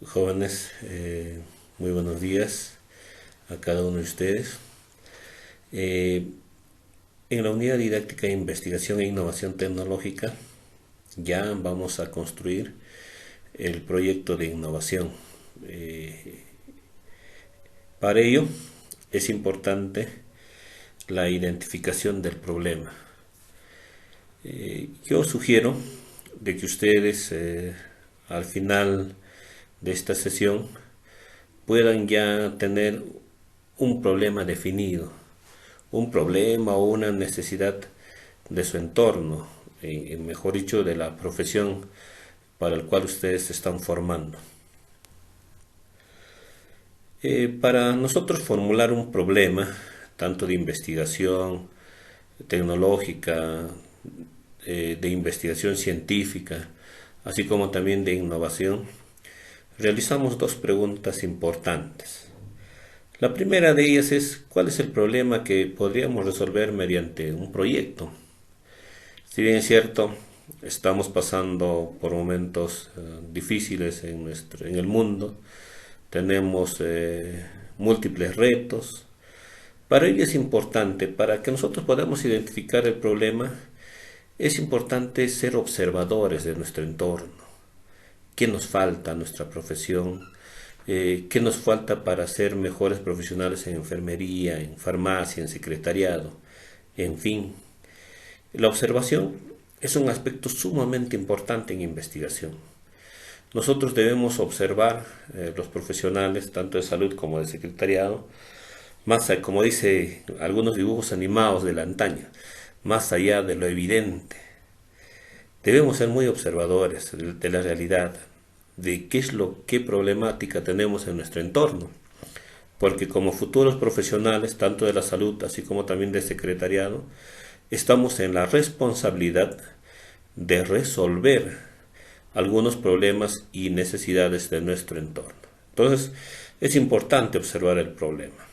jóvenes, muy buenos días a cada uno de ustedes. Eh, en la unidad didáctica de investigación e innovación tecnológica ya vamos a construir el proyecto de innovación. Eh, para ello es importante la identificación del problema. Yo sugiero de que ustedes al final de esta sesión puedan ya tener un problema definido, un problema o una necesidad de su entorno, mejor dicho, de la profesión para el cual ustedes se están formando. Para nosotros formular un problema, tanto de investigación tecnológica, de investigación científica, así como también de innovación, realizamos dos preguntas importantes. La primera de ellas es: ¿cuál es el problema que podríamos resolver mediante un proyecto? Si bien es cierto, estamos pasando por momentos difíciles en el mundo, tenemos múltiples retos. Para ello es importante, para que nosotros podamos identificar el problema, es importante ser observadores de nuestro entorno. ¿Qué nos falta a nuestra profesión? ¿Qué nos falta para ser mejores profesionales en enfermería, en farmacia, en secretariado? En fin, la observación es un aspecto sumamente importante en investigación. Nosotros debemos observar los profesionales, tanto de salud como de secretariado, como dice algunos dibujos animados de la antaña, más allá de lo evidente. Debemos ser muy observadores de la realidad, de qué problemática tenemos en nuestro entorno, porque como futuros profesionales, tanto de la salud así como también de secretariado, estamos en la responsabilidad de resolver algunos problemas y necesidades de nuestro entorno. Entonces, es importante observar el problema.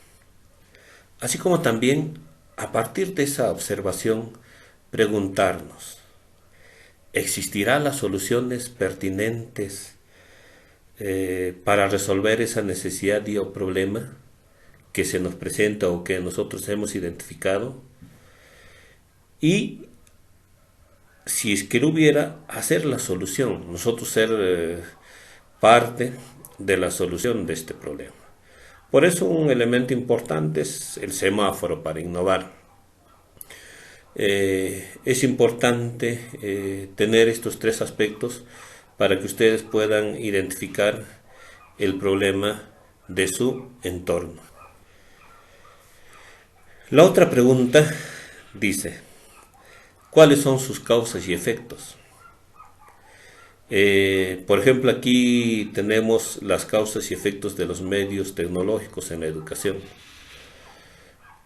Así como también, a partir de esa observación, preguntarnos: ¿existirán las soluciones pertinentes para resolver esa necesidad y o problema que se nos presenta o que nosotros hemos identificado? Y si es que lo hubiera, hacer la solución, nosotros ser parte de la solución de este problema. Por eso un elemento importante es el semáforo para innovar. Es importante tener estos tres aspectos para que ustedes puedan identificar el problema de su entorno. La otra pregunta dice: ¿cuáles son sus causas y efectos? Por ejemplo, aquí tenemos las causas y efectos de los medios tecnológicos en la educación.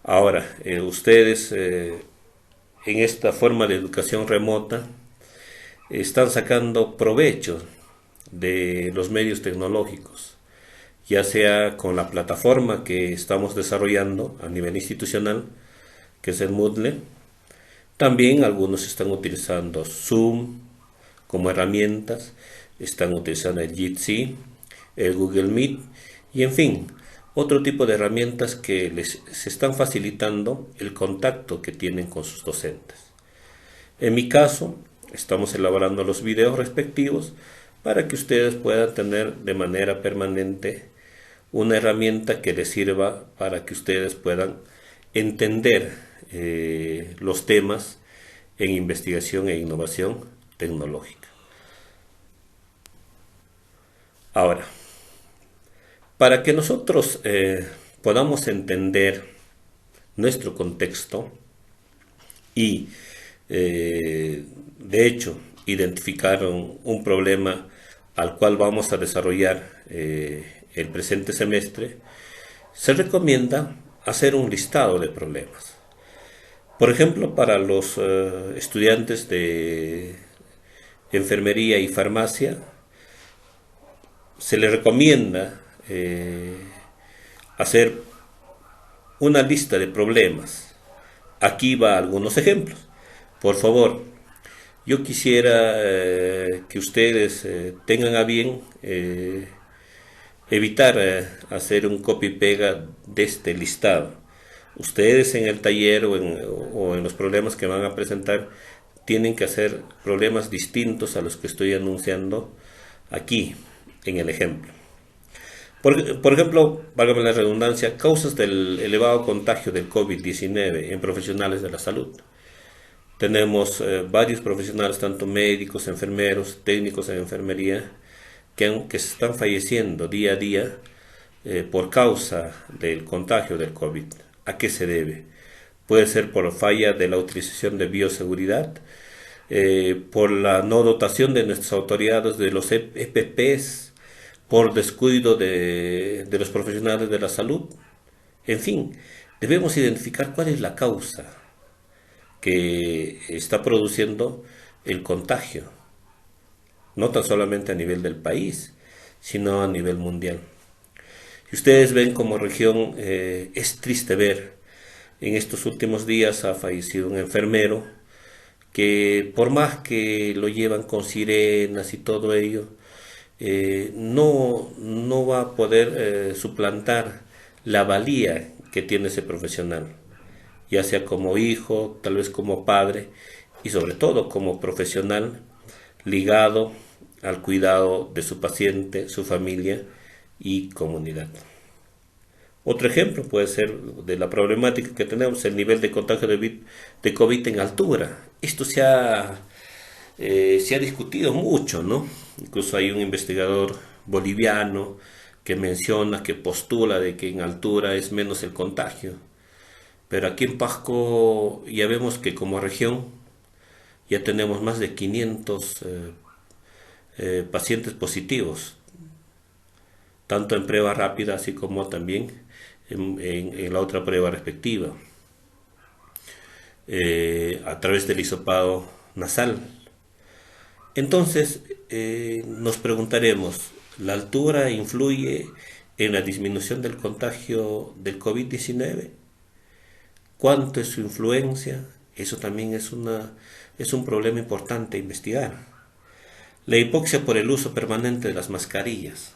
Ahora, ustedes en esta forma de educación remota están sacando provecho de los medios tecnológicos, ya sea con la plataforma que estamos desarrollando a nivel institucional, que es el Moodle. También algunos están utilizando Zoom como herramientas, están utilizando el Jitsi, el Google Meet y en fin, otro tipo de herramientas que se están facilitando el contacto que tienen con sus docentes. En mi caso, estamos elaborando los videos respectivos para que ustedes puedan tener de manera permanente una herramienta que les sirva para que ustedes puedan entender los temas en investigación e innovación tecnológica. Ahora, para que nosotros podamos entender nuestro contexto y de hecho identificar un problema al cual vamos a desarrollar el presente semestre, se recomienda hacer un listado de problemas. Por ejemplo, para los estudiantes de enfermería y farmacia, se les recomienda hacer una lista de problemas. Aquí va algunos ejemplos. Por favor, yo quisiera que ustedes tengan a bien evitar hacer un copy-pega de este listado. Ustedes en el taller o en los problemas que van a presentar tienen que hacer problemas distintos a los que estoy anunciando aquí en el ejemplo. Por ejemplo, válgame la redundancia, causas del elevado contagio del COVID-19 en profesionales de la salud. Tenemos varios profesionales, tanto médicos, enfermeros, técnicos en enfermería, que se están falleciendo día a día por causa del contagio del COVID. ¿A qué se debe? Puede ser por falla de la utilización de bioseguridad, por la no dotación de nuestras autoridades de los EPPs, por descuido de los profesionales de la salud. En fin, debemos identificar cuál es la causa que está produciendo el contagio, no tan solamente a nivel del país, sino a nivel mundial. Y ustedes ven como región, es triste ver, en estos últimos días ha fallecido un enfermero que por más que lo llevan con sirenas y todo ello, no va a poder suplantar la valía que tiene ese profesional, ya sea como hijo, tal vez como padre y sobre todo como profesional ligado al cuidado de su paciente, su familia y comunidad. Otro ejemplo puede ser de la problemática que tenemos, el nivel de contagio de COVID en altura. Esto se ha discutido mucho, ¿no? Incluso hay un investigador boliviano que menciona, que postula de que en altura es menos el contagio. Pero aquí en Pasco ya vemos que como región ya tenemos más de 500 pacientes positivos, tanto en prueba rápida así como también en la otra prueba respectiva, a través del hisopado nasal. Entonces, nos preguntaremos, ¿la altura influye en la disminución del contagio del COVID-19? ¿Cuánto es su influencia? Eso también es un problema importante a investigar. La hipoxia por el uso permanente de las mascarillas,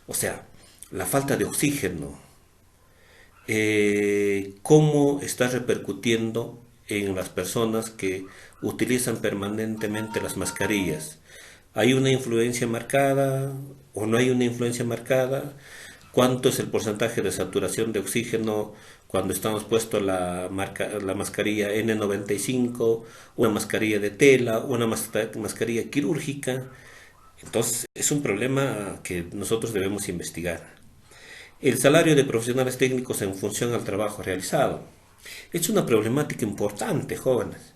o sea, la falta de oxígeno, cómo está repercutiendo en las personas que utilizan permanentemente las mascarillas. ¿Hay una influencia marcada o no hay una influencia marcada? ¿Cuánto es el porcentaje de saturación de oxígeno cuando estamos puestos la mascarilla N95, una mascarilla de tela, una mascarilla quirúrgica? Entonces es un problema que nosotros debemos investigar. El salario de profesionales técnicos en función al trabajo realizado. Es una problemática importante, jóvenes,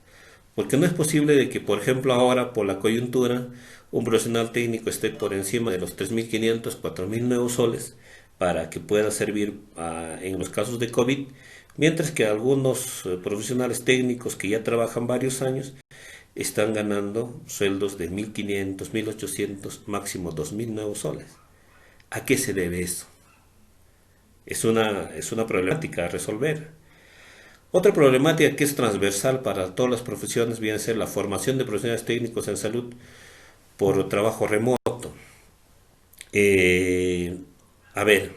porque no es posible de que, por ejemplo, ahora por la coyuntura, un profesional técnico esté por encima de los 3.500, 4.000 nuevos soles para que pueda servir en los casos de COVID, mientras que algunos profesionales técnicos que ya trabajan varios años están ganando sueldos de 1.500, 1.800, máximo 2.000 nuevos soles. ¿A qué se debe eso? Es una problemática a resolver. Otra problemática que es transversal para todas las profesiones viene a ser la formación de profesionales técnicos en salud por trabajo remoto. A ver,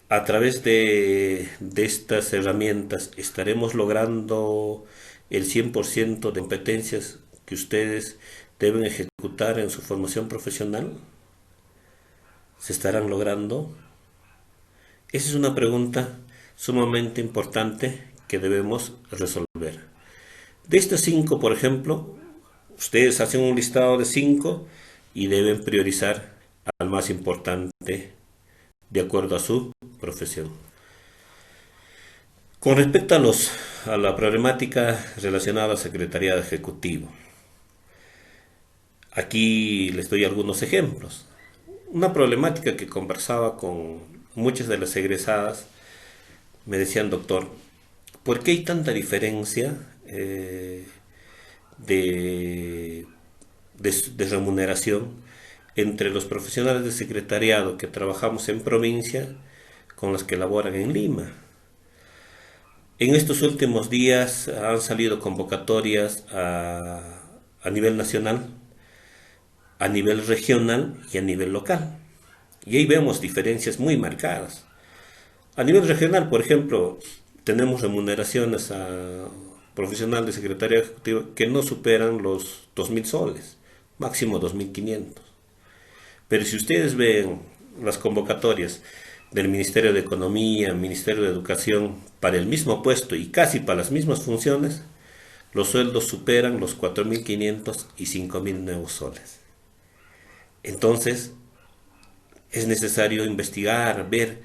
a través de estas herramientas estaremos logrando el 100% de competencias que ustedes deben ejecutar en su formación profesional. ¿Se estarán logrando? Esa es una pregunta sumamente importante que debemos resolver. De estas 5, por ejemplo, ustedes hacen un listado de 5 y deben priorizar al más importante de acuerdo a su profesión. Con respecto a la problemática relacionada al secretariado ejecutivo, aquí les doy algunos ejemplos. Una problemática que conversaba con muchas de las egresadas, me decían, doctor, ¿por qué hay tanta diferencia de remuneración entre los profesionales de secretariado que trabajamos en provincia con los que laboran en Lima? En estos últimos días han salido convocatorias a nivel nacional, a nivel regional y a nivel local. Y ahí vemos diferencias muy marcadas. A nivel regional, por ejemplo, tenemos remuneraciones a profesional de secretaría ejecutiva que no superan los 2.000 soles, máximo 2.500. Pero si ustedes ven las convocatorias del Ministerio de Economía, Ministerio de Educación, para el mismo puesto y casi para las mismas funciones, los sueldos superan los 4.500 y 5.000 nuevos soles. Entonces, es necesario investigar, ver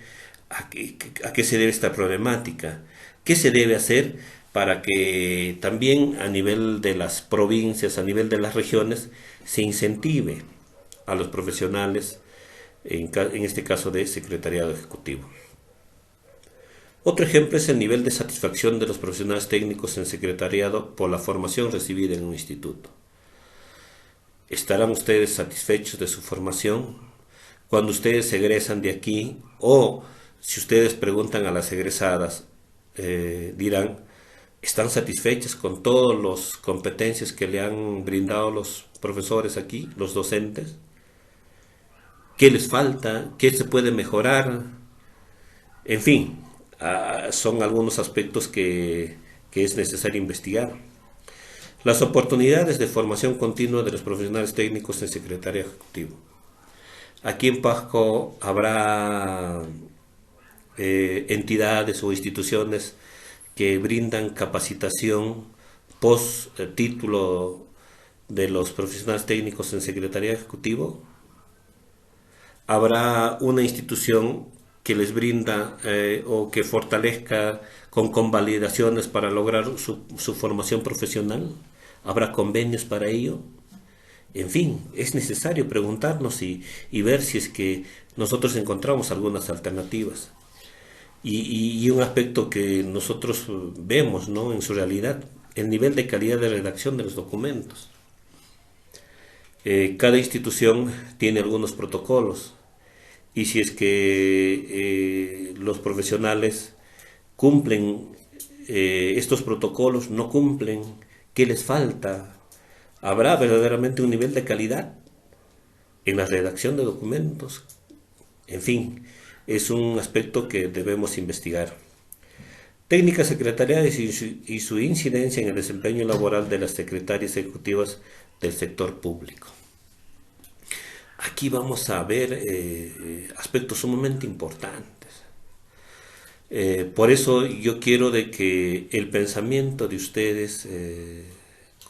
a qué se debe esta problemática, qué se debe hacer para que también a nivel de las provincias, a nivel de las regiones, se incentive a los profesionales, en este caso de secretariado ejecutivo. Otro ejemplo es el nivel de satisfacción de los profesionales técnicos en secretariado por la formación recibida en un instituto. ¿Estarán ustedes satisfechos de su formación? Cuando ustedes egresan de aquí, o si ustedes preguntan a las egresadas, dirán, ¿están satisfechas con todas las competencias que le han brindado los profesores aquí, los docentes? ¿Qué les falta? ¿Qué se puede mejorar? En fin, son algunos aspectos que es necesario investigar. Las oportunidades de formación continua de los profesionales técnicos en secretaría ejecutivo. Aquí en Pasco habrá entidades o instituciones que brindan capacitación post título de los profesionales técnicos en secretaría ejecutivo. Habrá una institución que les brinda o que fortalezca con convalidaciones para lograr su formación profesional. Habrá convenios para ello. En fin, es necesario preguntarnos y ver si es que nosotros encontramos algunas alternativas. Y un aspecto que nosotros vemos, ¿no?, en su realidad, el nivel de calidad de redacción de los documentos. Cada institución tiene algunos protocolos y si es que los profesionales cumplen estos protocolos, no cumplen, ¿qué les falta? ¿Habrá verdaderamente un nivel de calidad en la redacción de documentos? En fin, es un aspecto que debemos investigar. Técnicas secretariales y su incidencia en el desempeño laboral de las secretarias ejecutivas del sector público. Aquí vamos a ver aspectos sumamente importantes. Por eso yo quiero de que el pensamiento de ustedes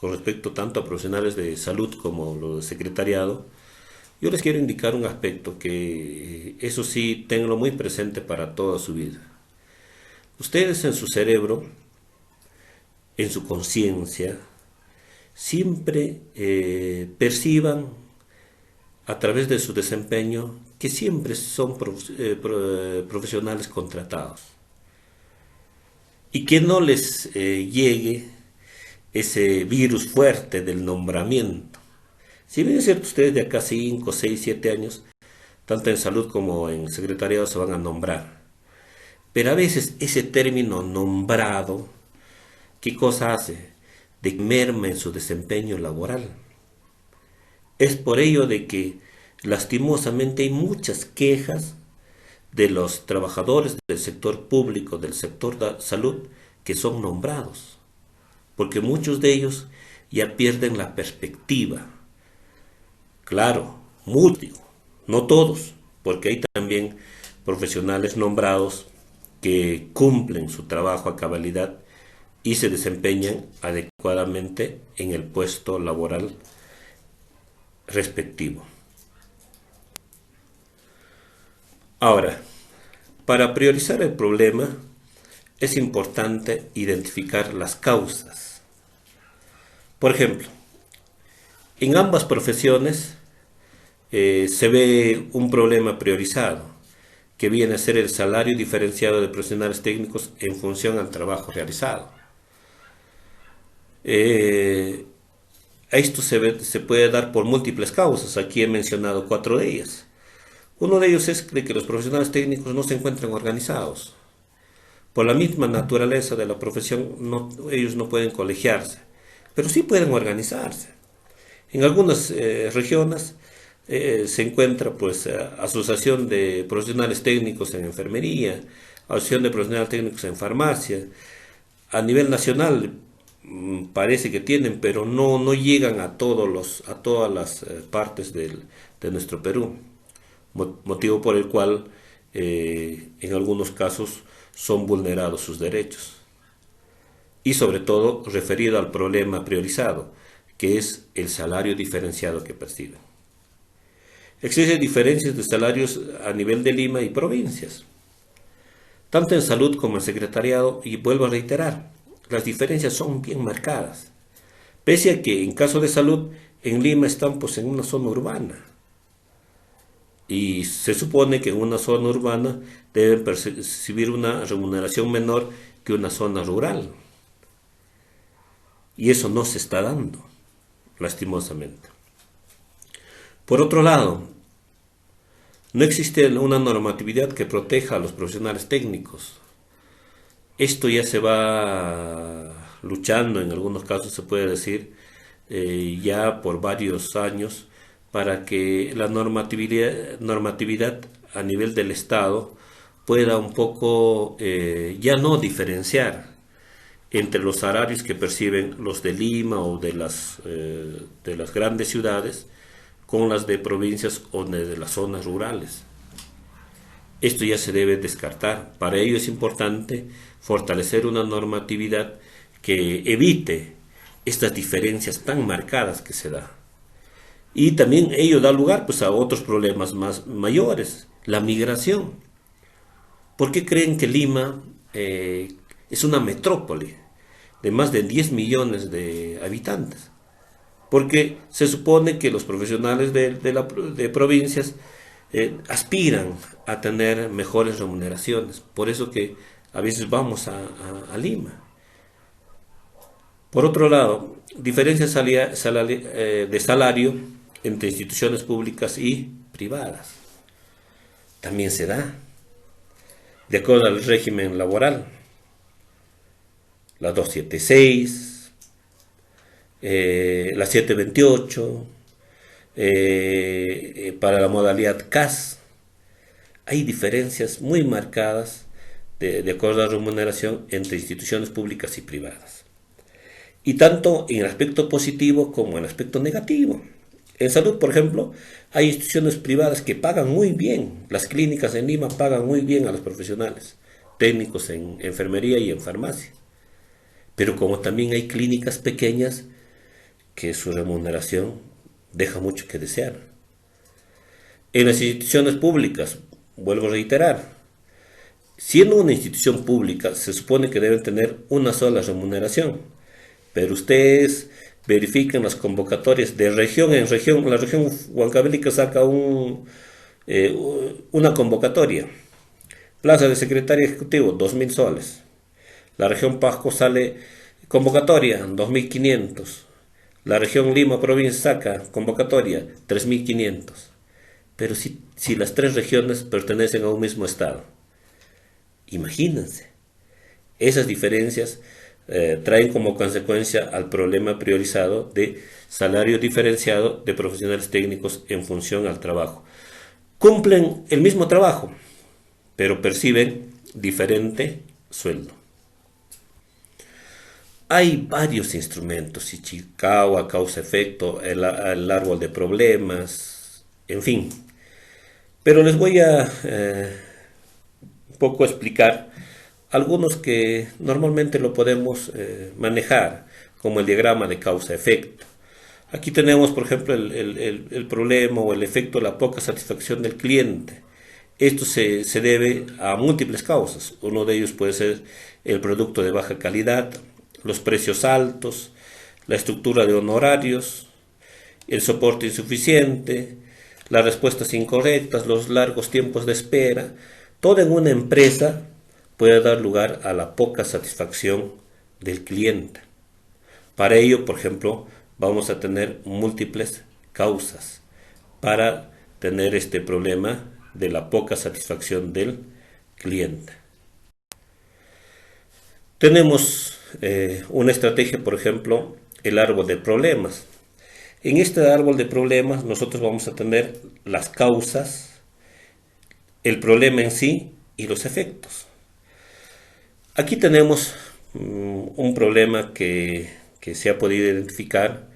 con respecto tanto a profesionales de salud como los de secretariado, yo les quiero indicar un aspecto que eso sí, tenganlo muy presente para toda su vida. Ustedes en su cerebro, en su conciencia, siempre perciban a través de su desempeño que siempre son profesionales contratados y que no les llegue ese virus fuerte del nombramiento. Si bien es cierto, ustedes de acá 5, 6, 7 años, tanto en salud como en secretariado se van a nombrar. Pero a veces ese término nombrado, ¿qué cosa hace? De merma en su desempeño laboral. Es por ello de que lastimosamente hay muchas quejas de los trabajadores del sector público, del sector de salud, que son nombrados, porque muchos de ellos ya pierden la perspectiva. Claro, muchos, no todos, porque hay también profesionales nombrados que cumplen su trabajo a cabalidad y se desempeñan adecuadamente en el puesto laboral respectivo. Ahora, para priorizar el problema es importante identificar las causas. Por ejemplo, en ambas profesiones se ve un problema priorizado, que viene a ser el salario diferenciado de profesionales técnicos en función al trabajo realizado. Esto se puede dar por múltiples causas. Aquí he mencionado 4 de ellas. Uno de ellos es de que los profesionales técnicos no se encuentran organizados. Por la misma naturaleza de la profesión, ellos no pueden colegiarse, pero sí pueden organizarse. En algunas regiones se encuentra pues Asociación de Profesionales Técnicos en Enfermería, Asociación de Profesionales Técnicos en Farmacia. A nivel nacional parece que tienen, pero no llegan a todas las partes de nuestro Perú, motivo por el cual en algunos casos son vulnerados sus derechos. Y sobre todo referido al problema priorizado, que es el salario diferenciado que perciben. Existen diferencias de salarios a nivel de Lima y provincias, tanto en salud como en secretariado, y vuelvo a reiterar, las diferencias son bien marcadas, pese a que en caso de salud, en Lima están pues en una zona urbana, y se supone que en una zona urbana deben percibir una remuneración menor que una zona rural, y eso no se está dando, lastimosamente. Por otro lado, no existe una normatividad que proteja a los profesionales técnicos. Esto ya se va luchando, en algunos casos se puede decir, ya por varios años, para que la normatividad a nivel del Estado pueda un poco ya no diferenciar entre los salarios que perciben los de Lima o de las grandes ciudades con las de provincias o de las zonas rurales. Esto ya se debe descartar. Para ello es importante fortalecer una normatividad que evite estas diferencias tan marcadas que se da. Y también ello da lugar pues, a otros problemas más mayores, la migración. ¿Por qué creen que Lima es una metrópoli de más de 10 millones de habitantes? Porque se supone que los profesionales de provincias aspiran a tener mejores remuneraciones. Por eso que a veces vamos a Lima. Por otro lado, diferencias de salario entre instituciones públicas y privadas. También se da, de acuerdo al régimen laboral. La 276, la 728, para la modalidad CAS. Hay diferencias muy marcadas de acuerdo a la remuneración entre instituciones públicas y privadas. Y tanto en el aspecto positivo como en el aspecto negativo. En salud, por ejemplo, hay instituciones privadas que pagan muy bien. Las clínicas en Lima pagan muy bien a los profesionales, técnicos en enfermería y en farmacia. Pero como también hay clínicas pequeñas que su remuneración deja mucho que desear. En las instituciones públicas, vuelvo a reiterar, siendo una institución pública, se supone que deben tener una sola remuneración, pero ustedes verifican las convocatorias de región en región. La región Huancavelica saca una convocatoria. Plaza de secretario ejecutivo, 2.000 soles. La región Pasco sale convocatoria, 2.500. La región Lima provincia saca convocatoria, 3.500. Pero si las tres regiones pertenecen a un mismo estado, imagínense, esas diferencias traen como consecuencia al problema priorizado de salario diferenciado de profesionales técnicos en función al trabajo. Cumplen el mismo trabajo, pero perciben diferente sueldo. Hay varios instrumentos, Ichikawa, causa-efecto, el árbol de problemas, en fin. Pero les voy a un poco explicar algunos que normalmente lo podemos manejar, como el diagrama de causa-efecto. Aquí tenemos, por ejemplo, el problema o el efecto de la poca satisfacción del cliente. Esto se debe a múltiples causas. Uno de ellos puede ser el producto de baja calidad, los precios altos, la estructura de honorarios, el soporte insuficiente, las respuestas incorrectas, los largos tiempos de espera. Todo en una empresa puede dar lugar a la poca satisfacción del cliente. Para ello, por ejemplo, vamos a tener múltiples causas para tener este problema de la poca satisfacción del cliente. Tenemos una estrategia, por ejemplo, el árbol de problemas. En este árbol de problemas nosotros vamos a tener las causas, el problema en sí y los efectos. Aquí tenemos un problema que se ha podido identificar.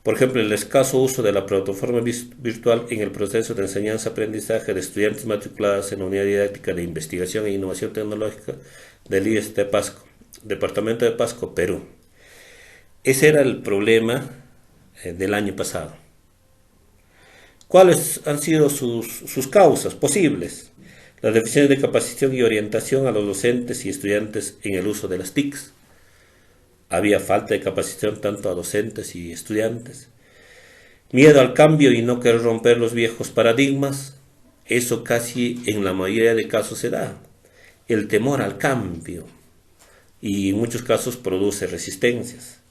Por ejemplo, el escaso uso de la plataforma virtual en el proceso de enseñanza-aprendizaje de estudiantes matriculados en la Unidad Didáctica de Investigación e Innovación Tecnológica del IES de Pasco, Departamento de Pasco, Perú. Ese era el problema del año pasado. ¿Cuáles han sido sus causas posibles? Las deficiencias de capacitación y orientación a los docentes y estudiantes en el uso de las TICs. Había falta de capacitación tanto a docentes y estudiantes. Miedo al cambio y no querer romper los viejos paradigmas. Eso casi en la mayoría de casos se da. El temor al cambio y en muchos casos produce resistencias.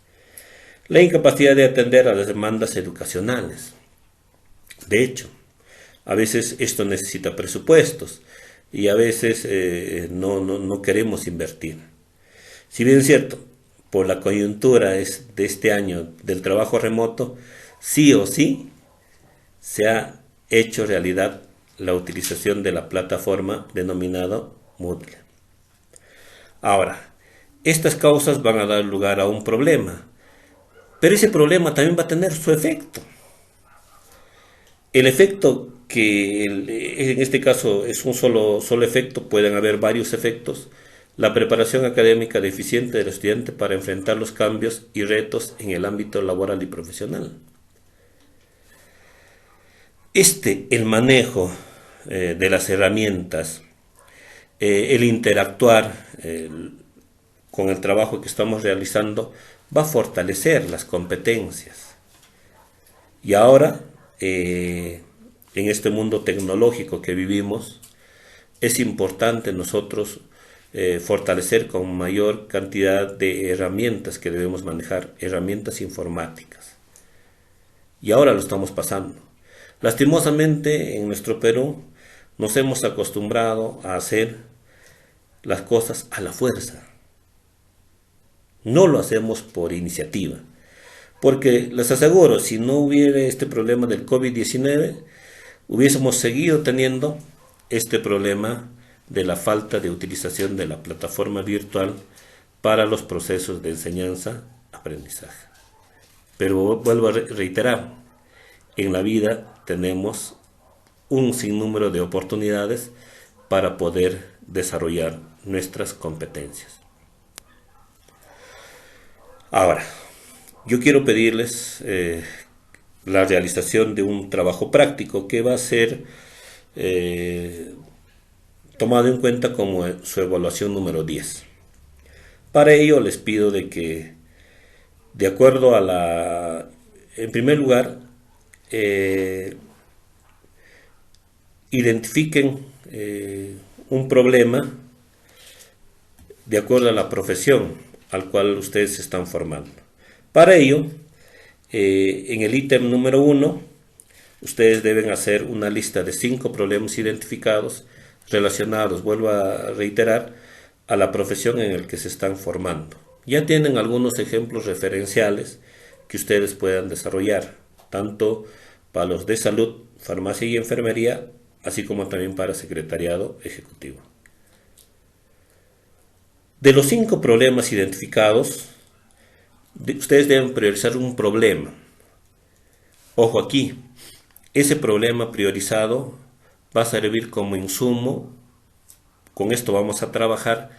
La incapacidad de atender a las demandas educacionales. De hecho, a veces esto necesita presupuestos y a veces no queremos invertir. Si bien es cierto, por la coyuntura de este año del trabajo remoto, sí o sí se ha hecho realidad la utilización de la plataforma denominada Moodle. Ahora, estas causas van a dar lugar a un problema, pero ese problema también va a tener su efecto. El efecto que en este caso es un solo efecto, pueden haber varios efectos. La preparación académica deficiente del estudiante para enfrentar los cambios y retos en el ámbito laboral y profesional. El manejo de las herramientas, el interactuar con el trabajo que estamos realizando, va a fortalecer las competencias. Y ahora, en este mundo tecnológico que vivimos, es importante nosotros fortalecer con mayor cantidad de herramientas que debemos manejar, herramientas informáticas. Y ahora lo estamos pasando. Lastimosamente en nuestro Perú nos hemos acostumbrado a hacer las cosas a la fuerza. No lo hacemos por iniciativa. Porque les aseguro, si no hubiera este problema del COVID-19, hubiésemos seguido teniendo este problema de la falta de utilización de la plataforma virtual para los procesos de enseñanza-aprendizaje. Pero vuelvo a reiterar, en la vida tenemos un sinnúmero de oportunidades para poder desarrollar nuestras competencias. Ahora, yo quiero pedirles la realización de un trabajo práctico que va a ser tomado en cuenta como su evaluación número 10. Para ello les pido de que, de acuerdo a en primer lugar, identifiquen un problema de acuerdo a la profesión al cual ustedes se están formando. Para ello, en el ítem número 1, ustedes deben hacer una lista de 5 problemas identificados relacionados, vuelvo a reiterar, a la profesión en la que se están formando. Ya tienen algunos ejemplos referenciales que ustedes puedan desarrollar, tanto para los de salud, farmacia y enfermería, así como también para secretariado ejecutivo. De los 5 problemas identificados, ustedes deben priorizar un problema. Ojo aquí, ese problema priorizado va a servir como insumo. Con esto vamos a trabajar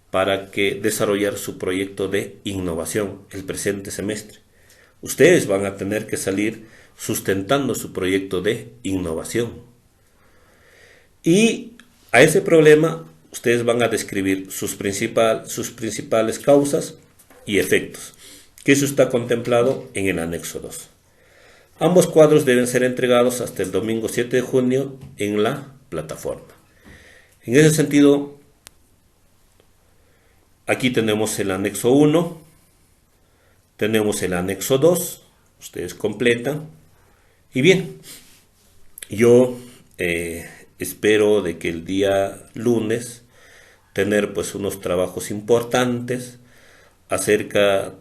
para desarrollar su proyecto de innovación el presente semestre. Ustedes van a tener que salir sustentando su proyecto de innovación. Y a ese problema ustedes van a describir sus principales causas y efectos, que eso está contemplado en el anexo 2. Ambos cuadros deben ser entregados hasta el domingo 7 de junio en la plataforma. En ese sentido, aquí tenemos el anexo 1, tenemos el anexo 2, ustedes completan. Y bien, yo espero de que el día lunes tener pues unos trabajos importantes acerca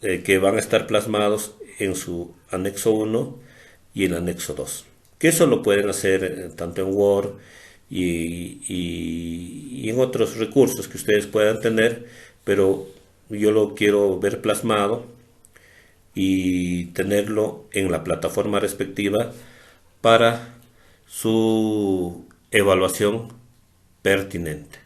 que van a estar plasmados en su anexo 1 y el anexo 2. Que eso lo pueden hacer tanto en Word y en otros recursos que ustedes puedan tener, pero yo lo quiero ver plasmado y tenerlo en la plataforma respectiva para su evaluación pertinente.